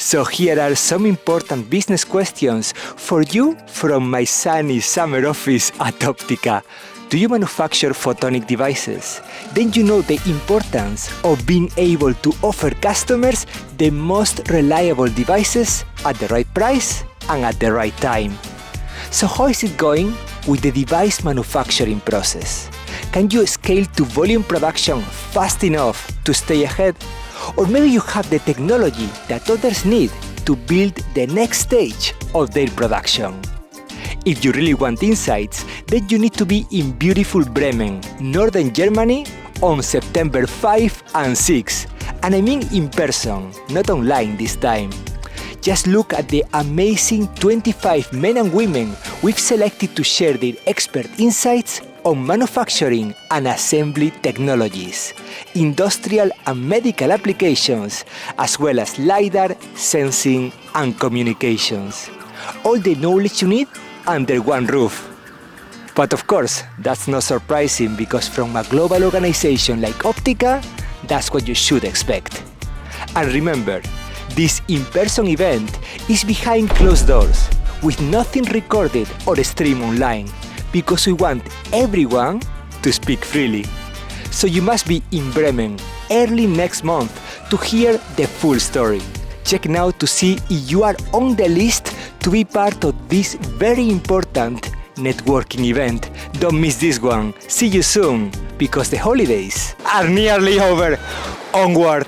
So here are some important business questions for you from my sunny summer office at Optica. Do you manufacture photonic devices? Then you know the importance of being able to offer customers the most reliable devices at the right price and at the right time. So how is it going with the device manufacturing process? Can you scale to volume production fast enough to stay ahead? Or maybe you have the technology that others need to build the next stage of their production. If you really want insights, then you need to be in beautiful Bremen, northern Germany, on September 5 and 6. And I mean in person, not online this time. Just look at the amazing 25 men and women we've selected to share their expert insights on manufacturing and assembly technologies, industrial and medical applications, as well as LiDAR, sensing and communications. All the knowledge you need under one roof. But of course, that's not surprising because from a global organization like Optica, that's what you should expect. And remember, this in-person event is behind closed doors, with nothing recorded or streamed online, because we want everyone to speak freely. So you must be in Bremen early next month to hear the full story. Check now to see if you are on the list to be part of this very important networking event. Don't miss this one. See you soon, because the holidays are nearly over. Onward!